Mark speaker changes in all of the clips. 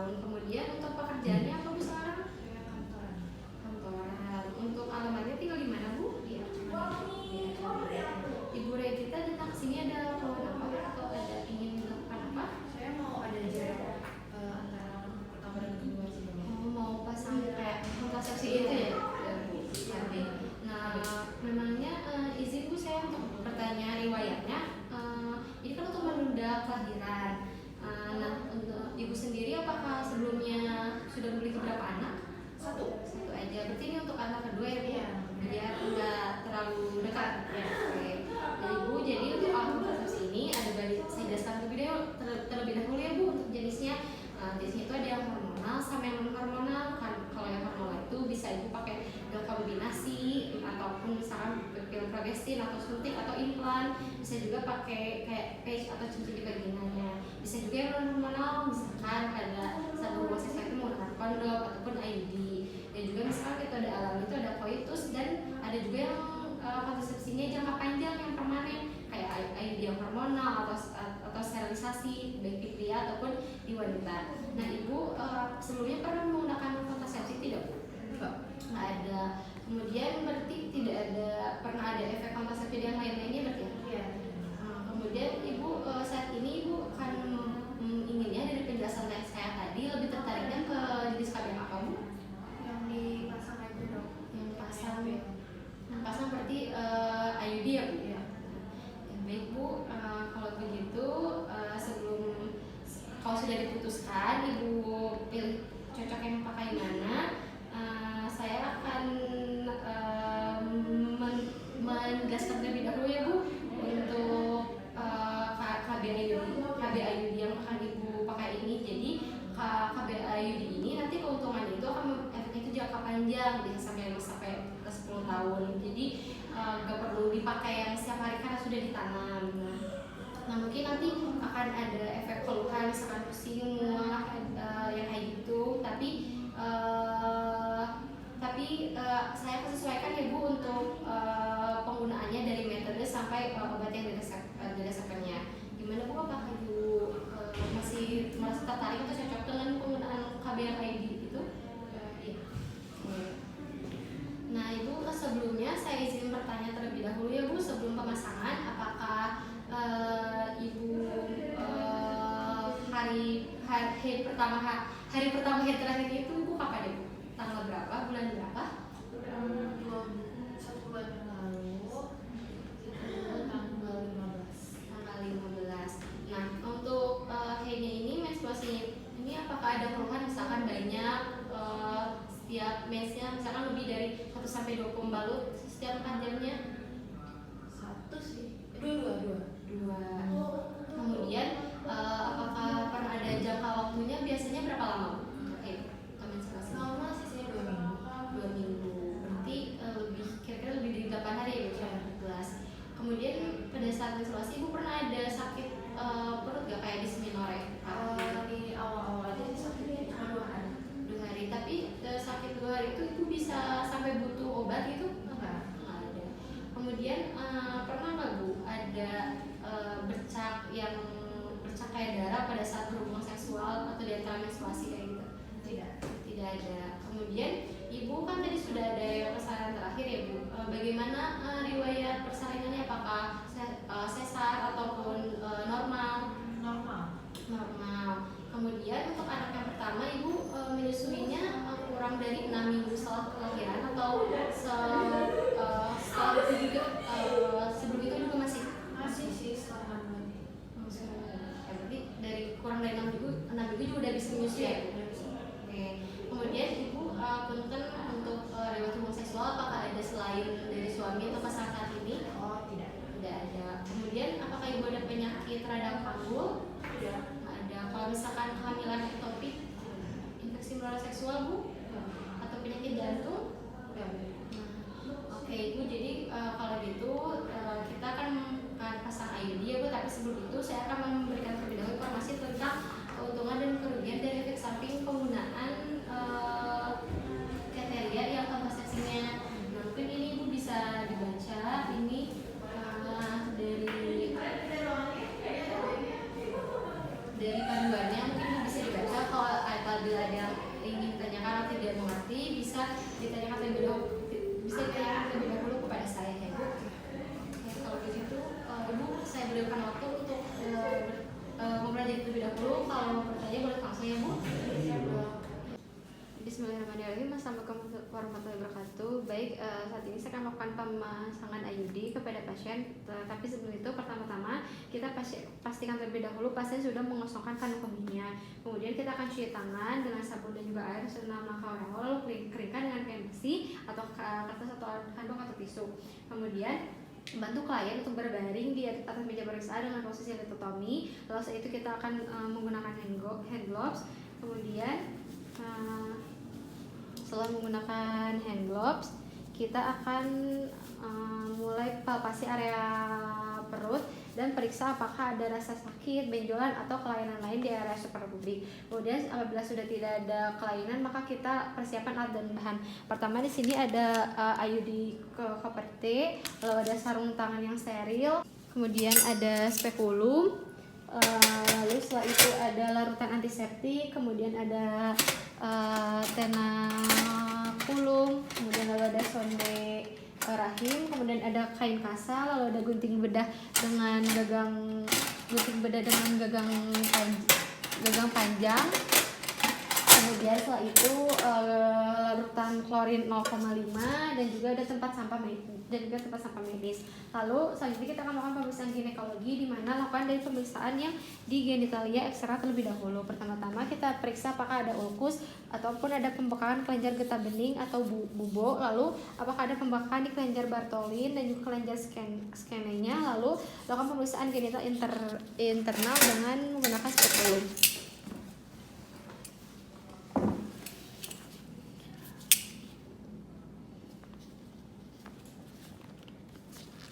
Speaker 1: Kemudian untuk pekerjaannya apa Bu sekarang? Kantoran. Untuk alamatnya tinggal di mana Bu? Di Ibu Regita datang ke sini ada keluhan apa atau ada ingin melakukan apa?
Speaker 2: Saya mau ada jarak antara pertama dan kedua sih.
Speaker 1: Mau pasang kayak kontrasepsi gitu ya? Nah, memangnya izin Bu saya untuk bertanya riwayatnya. Ini kan untuk menunda kelahiran. Nah, untuk Ibu sendiri apakah sebelumnya sudah memiliki berapa anak?
Speaker 2: Satu
Speaker 1: Aja. Berarti ini untuk anak kedua ya Bu?
Speaker 2: Iya.
Speaker 1: Biar nggak terlalu dekat. Ya. Oke. Nah Ibu, jadi untuk alat kontrasepsi ini ada saya jelaskan terlebih dahulu ya Bu untuk jenisnya. Jenisnya itu ada yang hormonal sama yang non hormonal. Kalau yang hormonal itu bisa Ibu pakai pil kombinasi ataupun misalkan pil progestin atau suntik atau implan. Bisa juga pakai kayak patch atau cincin di vaginanya. Bisa juga yang non hormonal, misalkan ada satu hubungan seksual itu menggunakan kondom ataupun IUD. Dan juga misalkan metode alami itu ada coitus dan ada juga yang kontrasepsinya jangka panjang yang permanen kayak IUD yang hormonal atau sterilisasi baik di pria ataupun di wanita. Nah Ibu sebelumnya pernah menggunakan kontrasepsi tidak Bu?
Speaker 2: Enggak.
Speaker 1: Nggak ada. Kemudian berarti tidak ada pernah ada efek kontrasepsi yang lain-lainnya berarti ya?
Speaker 2: Iya.
Speaker 1: Kemudian Ibu saat ini Ibu akan inginnya dari penjelasan saya tadi lebih tertariknya ke jenis kelamin apa Bu?
Speaker 2: Yang dipasang aja dok.
Speaker 1: Yang pasang berarti IUD ya Bu?
Speaker 2: Iya.
Speaker 1: Baik Bu, kalau begitu sebelum kalau sudah diputuskan Ibu pilih cocok yang pakai mana, saya akan menjelaskan terlebih dahulu ya Bu untuk KB IUD yang akan Ibu pakai ini. Jadi KB IUD ini nanti keuntungannya itu akan efeknya itu jangka panjang, bisa sampai 10 tahun. Jadi nggak perlu dipakai yang setiap hari karena sudah ditanam. Nah mungkin nanti akan ada efek keluhan misalkan pusing, mual, yang kayak gitu. Tapi saya akan sesuaikan ya Bu untuk penggunaannya dari metode sampai obat yang diresepkannya. Gimana Bu, apakah Ibu masih merasa tertarik atau cocok dengan penggunaan KBRID itu? Iya. Nah Ibu, sebelumnya saya izin bertanya terlebih dahulu ya Bu sebelum pemasangan, apakah Ibu hari pertama hari terakhir itu Ibu kapan ya Bu? Tanggal berapa? Bulan berapa?
Speaker 2: 1 bulan yang lalu itu tanggal 15.
Speaker 1: Nah untuk kayaknya ini menstruasinya ini apakah ada keluhan misalkan banyak setiap mensnya misalkan lebih dari 1 sampai 2 pembalut setiap 4 jamnya?
Speaker 2: Satu sih. Dua.
Speaker 1: Kemudian apakah pernah ada jangka waktunya biasanya berapa lama? Oke, menstruasi.
Speaker 2: Lama sih saya 2 minggu.
Speaker 1: 2 minggu. Berarti kira-kira lebih dari 8 hari ya Bu? 14. Kemudian pada saat menstruasi Ibu pernah ada sakit perut gak kayak dismenorrhea?
Speaker 2: Di awal-awal aja sakitnya cuma 2 hari.
Speaker 1: 2 hari. Tapi sakit 2 hari itu Ibu bisa sampai butuh obat gitu?
Speaker 2: Enggak.
Speaker 1: Nggak ada. Kemudian pernah nggak Bu ada bercak kayak darah pada saat berhubungan seksual atau di antara menstruasi kayak gitu? Tidak ada. Kemudian Ibu kan tadi sudah ada yang persalinan terakhir ya Bu. Bagaimana riwayat persalinannya? Apakah sesar ataupun normal? Normal. Kemudian untuk anak yang pertama Ibu menyusuinya kurang dari 6 minggu setelah kelahiran atau setelah itu juga sebelum itu juga masih
Speaker 2: sih setelah 6 bulan.
Speaker 1: Ya, berarti dari kurang dari 6 minggu juga udah bisa menyusui ya? Oke. Kemudian Ibu punten untuk riwayat hubungan seksual apakah ada selain dari suami atau pasangan saat ini?
Speaker 2: Oh tidak
Speaker 1: ada. Kemudian apakah Ibu ada penyakit radang panggul?
Speaker 2: Tidak
Speaker 1: Ada. Kalau misalkan kehamilan ektopik, infeksi menular seksual Bu? Atau penyakit jantung? Oke Ibu, jadi kalau gitu kita akan pasang IUD ya Bu, tapi sebelum itu saya akan memberikan terlebih dahulu informasi tentang keuntungan dan kerugian dari efek samping penggunaan kriteria yang kontrasepsinya. Nah, mungkin ini Ibu bisa dibaca ini dari panduannya mungkin bisa dibaca. Kalau bisa ditanyakan terlebih dahulu kepada saya ya Bu. Oke, kalau begitu Ibu saya berikan waktu untuk mempelajari terlebih dahulu. Kalau bertanya boleh langsung ya Bu. Bismillahirrahmanirrahim. Assalamualaikum warahmatullahi wabarakatuh. Baik, saat ini saya akan melakukan pemasangan IUD kepada pasien. Tapi sebelum itu, pertama-tama kita pastikan terlebih dahulu pasien sudah mengosongkan kandung kemihnya. Kemudian kita akan cuci tangan dengan sabun dan juga air selama langkah awal, lalu keringkan dengan kain bersih atau kertas atau kantong atau tisu. Kemudian bantu klien untuk berbaring di atas meja pemeriksaan dengan posisi letotomi. Lalu setelah itu kita akan menggunakan hand gloves. Kemudian setelah menggunakan hand gloves, kita akan mulai palpasi area perut dan periksa apakah ada rasa sakit, benjolan atau kelainan lain di area suprapubik. Kemudian apabila sudah tidak ada kelainan, maka kita persiapan alat dan bahan. Pertama di sini ada IUD copper T, lalu ada sarung tangan yang steril, kemudian ada spekulum, lalu setelah itu ada larutan antiseptik, kemudian ada tenakulum, kemudian lalu ada sonde rahim, kemudian ada kain kasa, lalu ada gunting bedah dengan gagang panjang. Kemudian setelah itu larutan klorin 0,5 dan juga ada tempat sampah medis. Lalu selanjutnya kita akan melakukan pemeriksaan ginekologi, di mana lakukan dari pemeriksaan yang di genitalia ekstra terlebih dahulu. Pertama-tama kita periksa apakah ada ulkus ataupun ada pembekakan kelenjar getah bening atau bubo, lalu apakah ada pembekakan di kelenjar Bartholin dan juga kelenjar skenenya. Lalu lakukan pemeriksaan genital internal dengan menggunakan spekulum.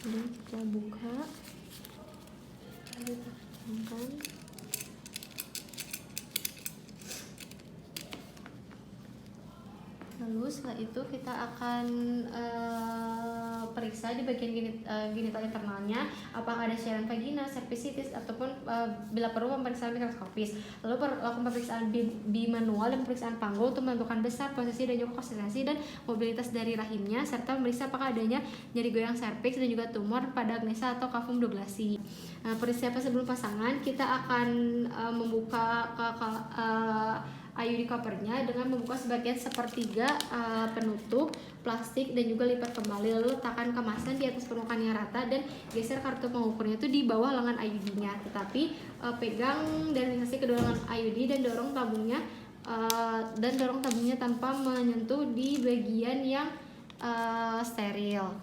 Speaker 1: Ini kita buka, kita pasangkan. Lalu setelah itu kita akan periksa di bagian genital internalnya apakah ada cairan vagina, cervicitis ataupun bila perlu pemeriksaan mikroskopis. Lalu lakukan pemeriksaan bimanual dan pemeriksaan panggul untuk menentukan besar, posisi dan juga konsentrasi dan mobilitas dari rahimnya, serta memeriksa apakah adanya nyeri goyang serviks dan juga tumor pada agnesa atau kavum douglasi. Persiapan sebelum pasangan, kita akan membuka IUD covernya dengan membuka sebagian sepertiga penutup plastik dan juga lipat kembali, lalu letakkan kemasan di atas permukaan yang rata dan geser kartu pengukurnya itu di bawah lengan IUD-nya, tetapi pegang dan relaksasi kedua lengan IUD dan dorong tabungnya tanpa menyentuh di bagian yang steril.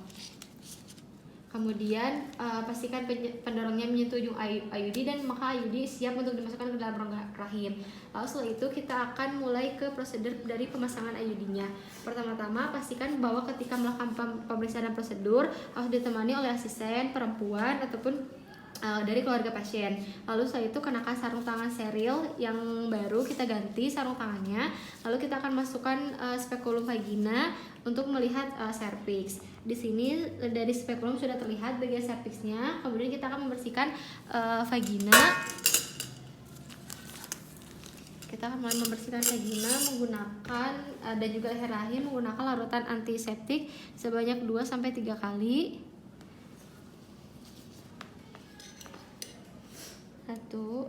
Speaker 1: Kemudian pastikan pendorongnya menyentuh ujung IUD dan maka IUD siap untuk dimasukkan ke dalam rongga rahim. Lalu setelah itu kita akan mulai ke prosedur dari pemasangan IUD-nya. Pertama-tama pastikan bahwa ketika melakukan pemeriksaan dan prosedur harus ditemani oleh asisten perempuan ataupun dari keluarga pasien. Lalu setelah itu kenakan sarung tangan steril yang baru, kita ganti sarung tangannya. Lalu kita akan masukkan spekulum vagina untuk melihat serviks. Di sini dari spekulum sudah terlihat bagian serviksnya. Kemudian kita akan membersihkan vagina. Kita akan mulai membersihkan vagina menggunakan dan juga leher rahim menggunakan larutan antiseptik sebanyak 2-3 kali. 1, 2,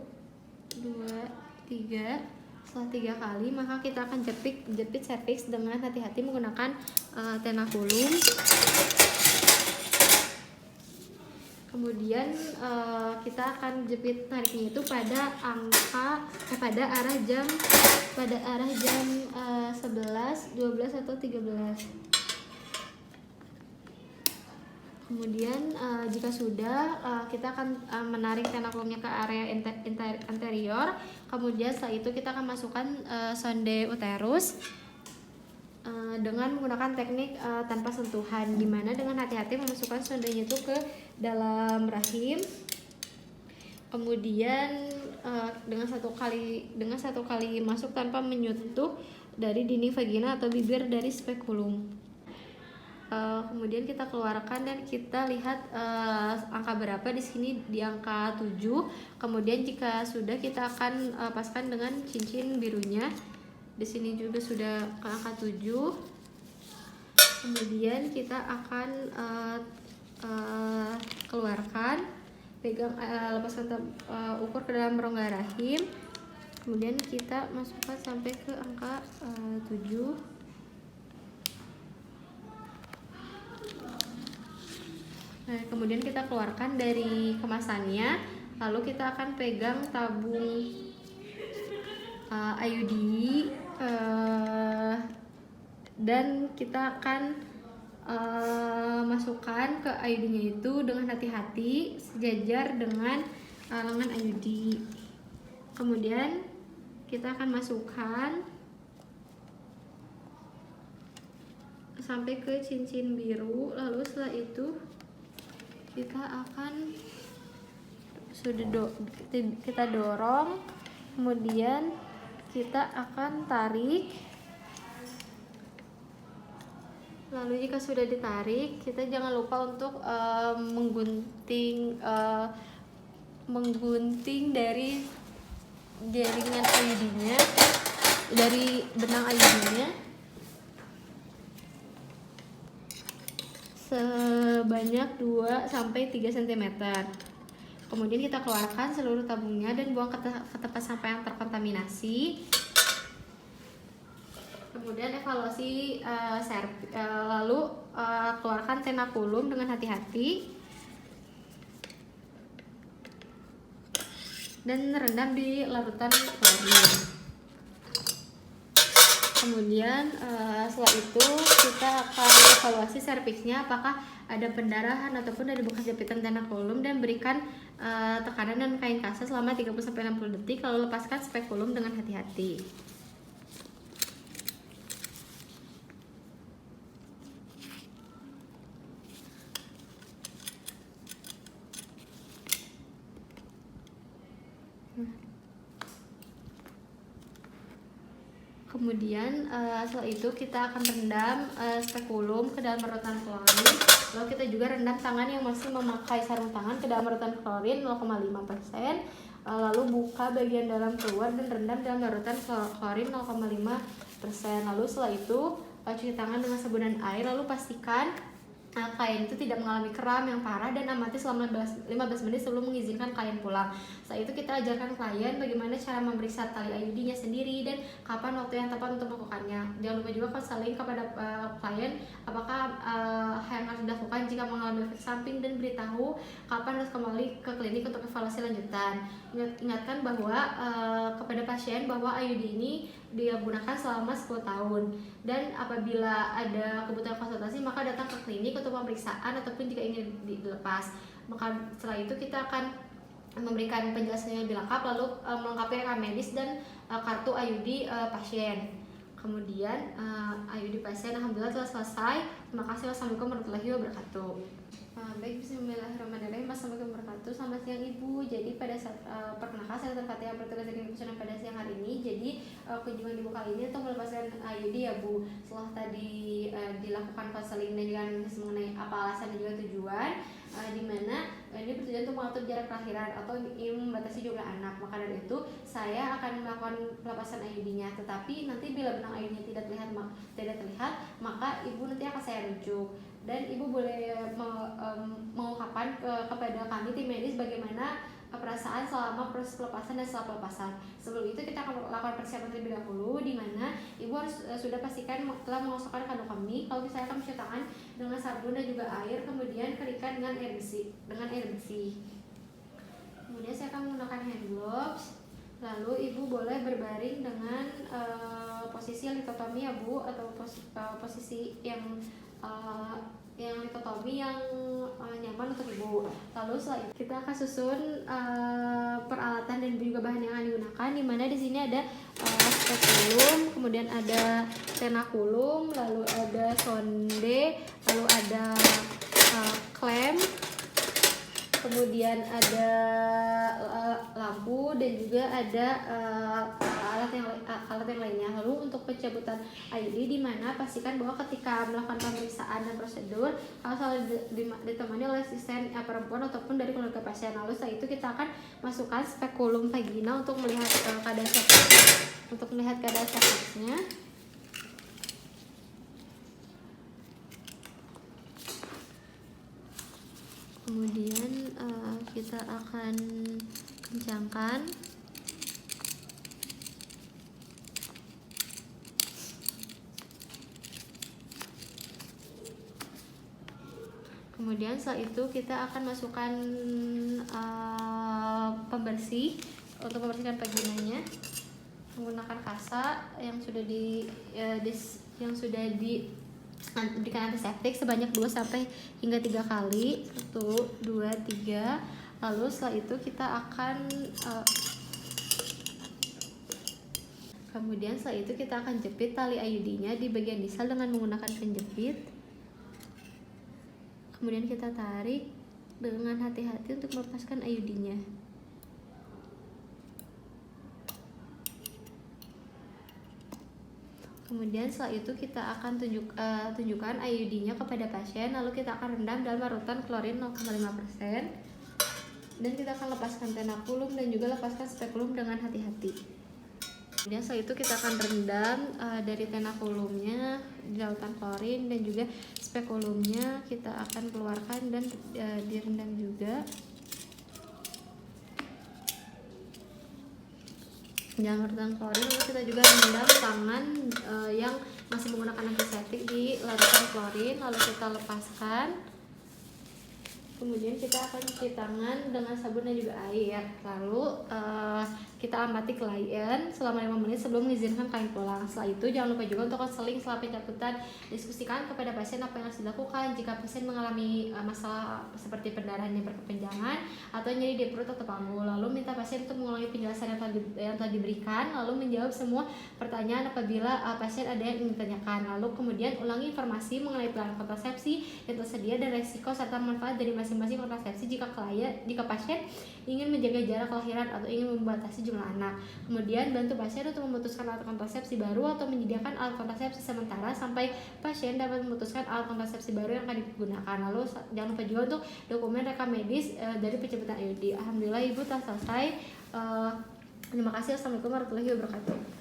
Speaker 1: 3. Setelah 3 kali maka kita akan jepit serviks dengan hati-hati menggunakan tenakulum. Kemudian kita akan jepit tariknya itu pada arah jam 11, 12 atau 13. Kemudian jika sudah kita akan menarik tenakulumnya ke area anterior. Kemudian setelah itu kita akan masukkan sonde uterus dengan menggunakan teknik tanpa sentuhan, dimana dengan hati-hati memasukkan sondenya itu ke dalam rahim. Kemudian dengan satu kali masuk tanpa menyentuh dari dinding vagina atau bibir dari spekulum. Kemudian kita keluarkan dan kita lihat angka berapa. Di sini di angka 7. Kemudian jika sudah kita akan paskan dengan cincin birunya. Di sini juga sudah ke angka 7. Kemudian kita akan keluarkan, pegang, lepaskan ukur ke dalam rongga rahim. Kemudian kita masukkan sampai ke angka 7. Nah, kemudian kita keluarkan dari kemasannya. Lalu kita akan pegang tabung IUD dan kita akan masukkan ke IUD-nya itu dengan hati-hati sejajar dengan lengan IUD. Kemudian kita akan masukkan sampai ke cincin biru. Lalu setelah itu kita akan kita dorong, kemudian kita akan tarik. Lalu jika sudah ditarik, kita jangan lupa untuk menggunting dari jaringan IUD-nya, dari benang IUD-nya sebanyak 2-3 cm. Kemudian kita keluarkan seluruh tabungnya dan buang ke tempat sampah yang terkontaminasi. Kemudian evaluasi lalu keluarkan tenakulum dengan hati-hati dan rendam di larutan klorin. Kemudian setelah itu kita akan evaluasi serviksnya, apakah ada pendarahan ataupun ada bekas japitan tenakulum, dan berikan tekanan dan kain kasa selama 30-60 detik, lalu lepaskan spekulum dengan hati-hati. Kemudian setelah itu kita akan rendam spekulum ke dalam larutan klorin. Lalu kita juga rendam tangan yang masih memakai sarung tangan ke dalam larutan klorin 0,5%. Lalu buka bagian dalam keluar dan rendam dalam larutan klorin 0,5%. Lalu setelah itu cuci tangan dengan sabun dan air. Lalu pastikan klien itu tidak mengalami kram yang parah dan amati selama 15 menit sebelum mengizinkan klien pulang. Setelah itu kita ajarkan klien bagaimana cara memeriksa tali IUD-nya sendiri dan kapan waktu yang tepat untuk melakukannya. Jangan lupa juga konseling kepada klien apakah yang harus dilakukan jika mengalami efek samping, dan beritahu kapan harus kembali ke klinik untuk evaluasi lanjutan. Ingatkan bahwa kepada pasien bahwa IUD ini digunakan selama 10 tahun, dan apabila ada kebutuhan konsultasi maka datang ke klinik untuk pemeriksaan ataupun jika ingin dilepas. Maka setelah itu kita akan memberikan penjelasan yang lebih lengkap, lalu melengkapi rekam medis dan kartu IUD pasien. Kemudian IUD pasien alhamdulillah telah selesai. Terima kasih. Wassalamualaikum warahmatullahi wabarakatuh. Baik, bismillahirrahmanirrahim. Assalamualaikum warahmatullahi wabarakatuh. Selamat siang Ibu. Jadi pada saat perkenalkan, saya Dr. Fatia yang bertugas dari Keputusan pada siang hari ini. Jadi kunjungan Ibu kali ini untuk melepaskan IUD ya Bu. Setelah tadi dilakukan konseling dan juga analisis mengenai apa alasan dan juga tujuan, dimana ini bertujuan untuk mengatur jarak kelahiran atau membatasi jumlah anak. Maka dari itu saya akan melakukan pelepasan IUD-nya. Tetapi nanti bila benang IUD-nya tidak terlihat, maka Ibu nanti akan saya rujuk. Dan Ibu boleh mengungkapkan kepada kami tim medis bagaimana perasaan selama proses pelepasan dan setelah pelepasan. Sebelum itu kita akan melakukan persiapan terlebih dahulu, di mana Ibu harus sudah pastikan telah mengosongkan kandung kemih. Kalau saya akan mencuci tangan dengan sabun dan juga air, kemudian keringkan dengan air bersih. Kemudian saya akan menggunakan hand gloves. Lalu Ibu boleh berbaring dengan posisi litotomi ya Bu, atau posisi yang litotomi yang nyaman untuk Ibu. Lalu setelah itu kita akan susun peralatan dan juga bahan yang akan digunakan, di mana di sini ada spekulum, kemudian ada tenakulum, lalu ada sonde, lalu ada klem, kemudian ada lampu, dan juga ada alat yang lainnya. Lalu untuk pencabutan IUD, di mana pastikan bahwa ketika melakukan pemeriksaan dan prosedur harus selalu ditemani oleh asisten perempuan ataupun dari keluarga pasien. Lalu setelah itu kita akan masukkan spekulum vagina untuk melihat keadaan servisnya. Kemudian kita akan kencangkan. Kemudian setelah itu kita akan masukkan pembersih untuk membersihkan vaginanya menggunakan kasa yang sudah diberikan antiseptik sebanyak 2 sampai hingga 3 kali. 1, 2, 3. Lalu setelah itu kita akan kemudian setelah itu kita akan jepit tali IUD-nya di bagian distal dengan menggunakan penjepit. Kemudian kita tarik dengan hati-hati untuk melepaskan IUD-nya. Kemudian setelah itu kita akan tunjukkan IUD-nya kepada pasien, lalu kita akan rendam dalam larutan klorin 0,5%. Dan kita akan lepaskan tenakulum dan juga lepaskan spekulum dengan hati-hati. Kemudian setelah itu kita akan rendam dari tenakulumnya di larutan klorin dan juga spekulumnya kita akan keluarkan dan direndam juga. Jangan larutan klorin, lalu kita juga rendam tangan yang masih menggunakan antiseptik di larutan klorin, lalu kita lepaskan. Kemudian kita akan cuci tangan dengan sabun dan juga air. Lalu kita amati klien selama 5 menit sebelum mengizinkan klien pulang. Setelah itu jangan lupa juga untuk konseling setelah pencabutan. Diskusikan kepada pasien apa yang harus dilakukan jika pasien mengalami masalah seperti pendarahan yang berkepanjangan atau nyeri di perut atau panggul. Lalu minta pasien untuk mengulangi penjelasan yang telah diberikan, lalu menjawab semua pertanyaan apabila pasien ada yang ingin ditanyakan. Lalu kemudian ulangi informasi mengenai pilihan kontrasepsi yang tersedia dan resiko serta manfaat dari masing-masing kontrasepsi jika pasien ingin menjaga jarak kelahiran atau ingin membatasi jumlah anak. Kemudian bantu pasien untuk memutuskan alat kontrasepsi baru atau menyediakan alat kontrasepsi sementara sampai pasien dapat memutuskan alat kontrasepsi baru yang akan digunakan. Lalu jangan lupa juga untuk dokumen rekam medis dari pencabutan IUD. Alhamdulillah Ibu telah selesai. Terima kasih. Assalamualaikum warahmatullahi wabarakatuh.